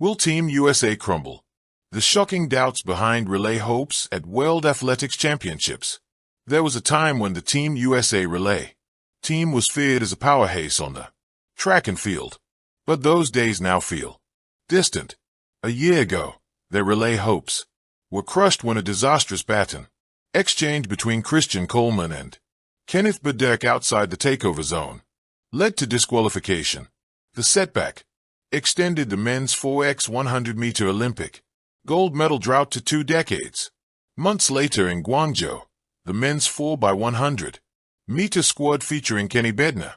Will Team USA crumble? The shocking doubts behind relay hopes at World Athletics Championships. There was a time when the Team USA relay team was feared as a powerhouse on the track and field. But those days now feel distant. A year ago, their relay hopes were crushed when a disastrous baton exchange between Christian Coleman and Kenneth Bedurk outside the takeover zone led to disqualification. The setback extended the men's 4x100-meter Olympic gold medal drought to 2 decades. Months later in Guangzhou, the men's 4x100-meter squad featuring Kenny Bednar,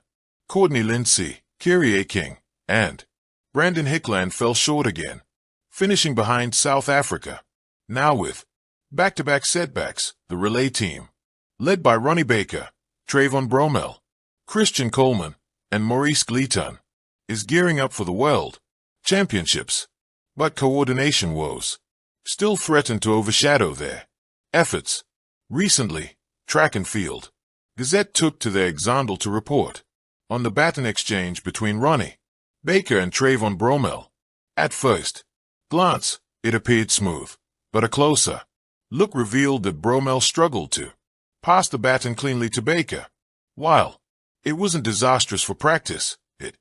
Courtney Lindsay, Kyrie King, and Brandon Hickland fell short again, finishing behind South Africa. Now with back-to-back setbacks, the relay team, led by Ronnie Baker, Trayvon Bromell, Christian Coleman, and Maurice Gleaton, is gearing up for the World Championships. But coordination woes still threaten to overshadow their efforts. Recently, Track and Field Gazette took to their Xandl to report on the baton exchange between Ronnie Baker and Trayvon Bromell. At first glance, it appeared smooth, but a closer look revealed that Bromell struggled to pass the baton cleanly to Baker. While it wasn't disastrous for practice, it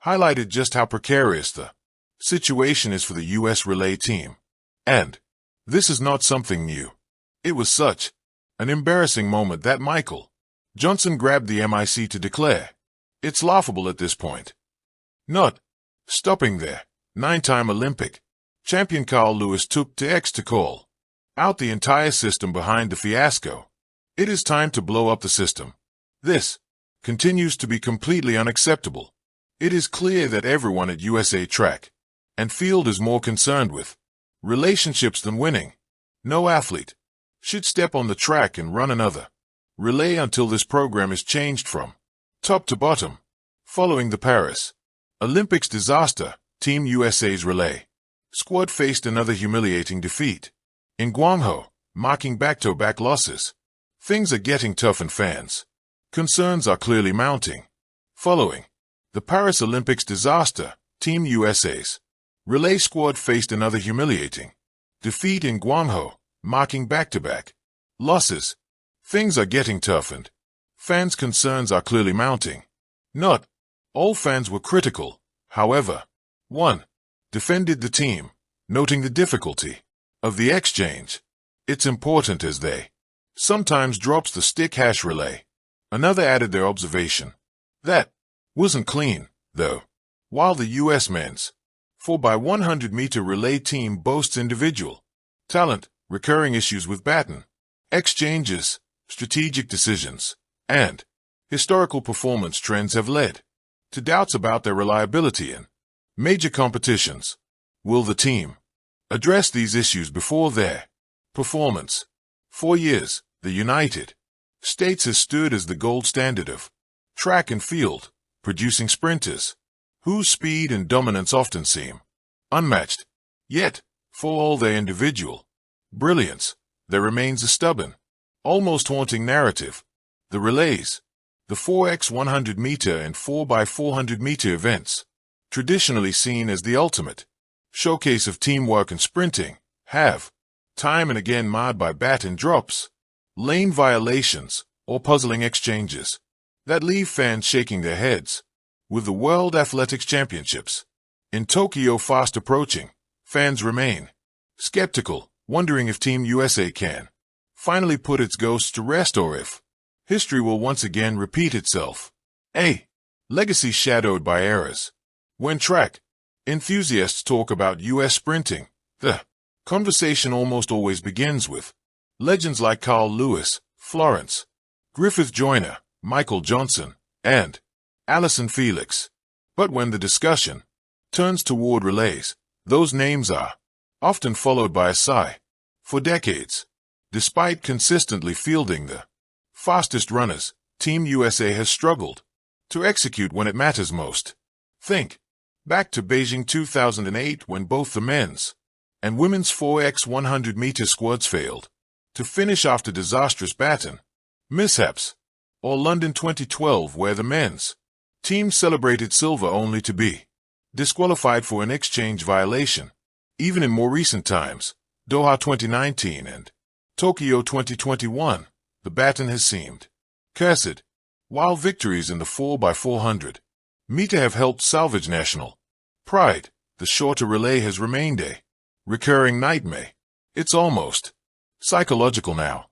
highlighted just how precarious the situation is for the U.S. relay team. And this is not something new. It was such an embarrassing moment that Michael Johnson grabbed the mic to declare, "It's laughable at this point." Not stopping there, 9-time Olympic champion Carl Lewis took to X to call out the entire system behind the fiasco. "It is time to blow up the system. This continues to be completely unacceptable. It is clear that everyone at USA Track and Field is more concerned with relationships than winning. No athlete should step on the track and run another relay until this program is changed from top to bottom." Following the Paris Olympics disaster, Team USA's relay squad faced another humiliating defeat in Guangzhou, marking back-to-back losses. Things are getting tough and fans' concerns are clearly mounting. Following the Paris Olympics disaster, Team USA's relay squad faced another humiliating defeat in Guangzhou, marking back-to-back losses. Things are getting tough and fans' concerns are clearly mounting. Not all fans were critical, however. One defended the team, noting the difficulty of the exchange. "It's important as they sometimes drops the stick hash relay." Another added their observation. "That wasn't clean, though." While the U.S. men's 4x100-meter relay team boasts individual talent, recurring issues with baton exchanges, strategic decisions, and historical performance trends have led to doubts about their reliability in major competitions. Will the team address these issues before their performance? For years, the United States has stood as the gold standard of track and field, producing sprinters whose speed and dominance often seem unmatched. Yet, for all their individual brilliance, there remains a stubborn, almost haunting narrative. The relays, the 4x100-meter and 4x400-meter events, traditionally seen as the ultimate showcase of teamwork and sprinting, have, time and again, marred by baton drops, lane violations, or puzzling exchanges that leave fans shaking their heads. With the World Athletics Championships in Tokyo fast approaching, fans remain skeptical, wondering if Team USA can finally put its ghosts to rest or if history will once again repeat itself. A legacy shadowed by errors. When track enthusiasts talk about U.S. sprinting, the conversation almost always begins with legends like Carl Lewis, Florence Griffith Joyner, Michael Johnson, and Allison Felix. But when the discussion turns toward relays, those names are often followed by a sigh. For decades, despite consistently fielding the fastest runners, Team USA has struggled to execute when it matters most. Think back to Beijing 2008 when both the men's and women's 4x100-meter squads failed to finish after disastrous baton mishaps, or London 2012 where the men's team celebrated silver only to be disqualified for an exchange violation. Even in more recent times, Doha 2019 and Tokyo 2021, the baton has seemed cursed, while victories in the 4x400 meter have helped salvage national pride. The shorter relay has remained a recurring nightmare. It's almost psychological now.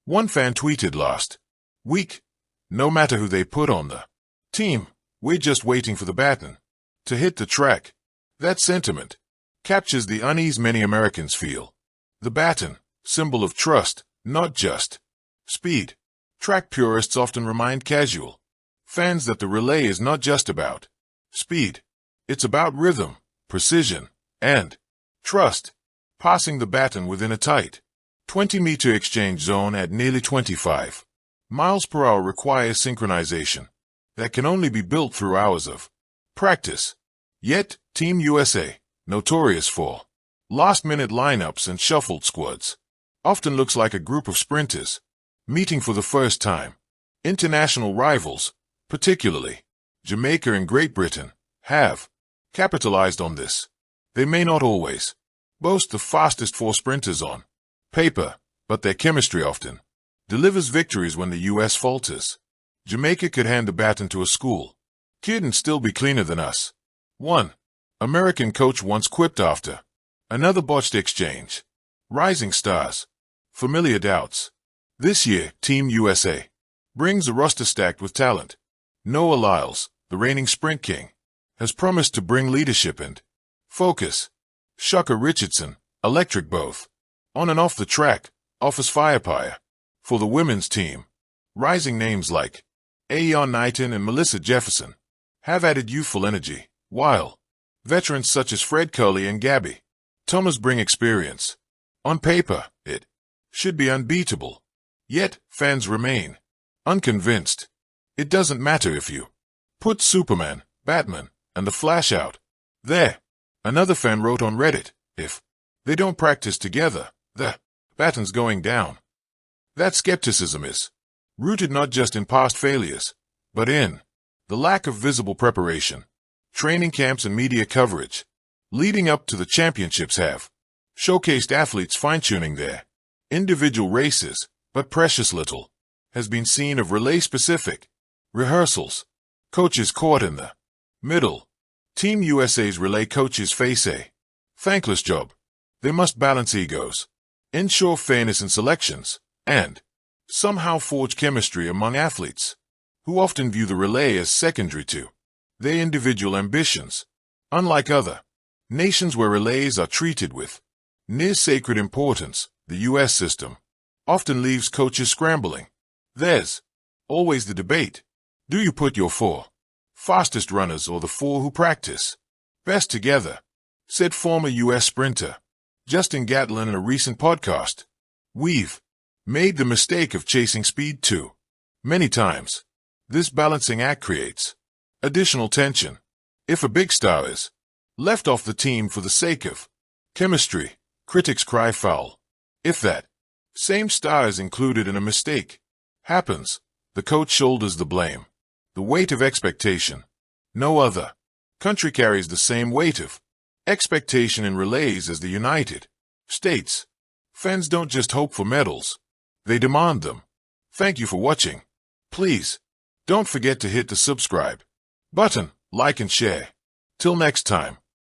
One fan tweeted last week, "No matter who they put on the team, we're just waiting for the baton to hit the track." That sentiment captures the unease many Americans feel. The baton, symbol of trust, not just speed. Track purists often remind casual fans that the relay is not just about speed. It's about rhythm, precision, and trust. Passing the baton within a tight 20-meter exchange zone at nearly 25 miles per hour requires synchronization that can only be built through hours of practice. Yet, Team USA, notorious for last-minute lineups and shuffled squads, often looks like a group of sprinters meeting for the first time. International rivals, particularly Jamaica and Great Britain, have capitalized on this. They may not always boast the fastest four sprinters on paper, but their chemistry often delivers victories when the U.S. falters. Jamaica could hand the baton to a school kid and still be cleaner than us. One American coach once quipped after another botched exchange, "Rising stars, familiar doubts." This year, Team USA brings a roster stacked with talent. Noah Lyles, the reigning sprint king, has promised to bring leadership and focus. Shaka Richardson, electric both on and off the track, offers firepower. For the women's team, rising names like Ayon Knighton and Melissa Jefferson have added youthful energy, while veterans such as Fred Curley and Gabby Thomas bring experience. On paper, it should be unbeatable. Yet, fans remain unconvinced. It doesn't matter if you put Superman, Batman, and the Flash out there. Another fan wrote on Reddit, "If they don't practice together, the baton's going down." That skepticism is rooted not just in past failures, but in the lack of visible preparation. Training camps and media coverage leading up to the championships have showcased athletes fine-tuning their individual races, but precious little has been seen of relay-specific rehearsals. Coaches caught in the middle. Team USA's relay coaches face a thankless job. They must balance egos, ensure fairness in selections, and somehow forge chemistry among athletes who often view the relay as secondary to their individual ambitions. Unlike other nations where relays are treated with near-sacred importance, the U.S. system often leaves coaches scrambling. There's always the debate. Do you put your four fastest runners or the four who practice best together? Said former U.S. sprinter Justin Gatlin in a recent podcast. We've made the mistake of chasing speed too many times. This balancing act creates additional tension. If a big star is left off the team for the sake of chemistry, critics cry foul. If that same star is included and a mistake happens, the coach shoulders the blame. The weight of expectation. No other country carries the same weight of expectation in relays as the United States. Fans don't just hope for medals, they demand them. Thank you for watching. Please, don't forget to hit the subscribe button, like and share. Till next time.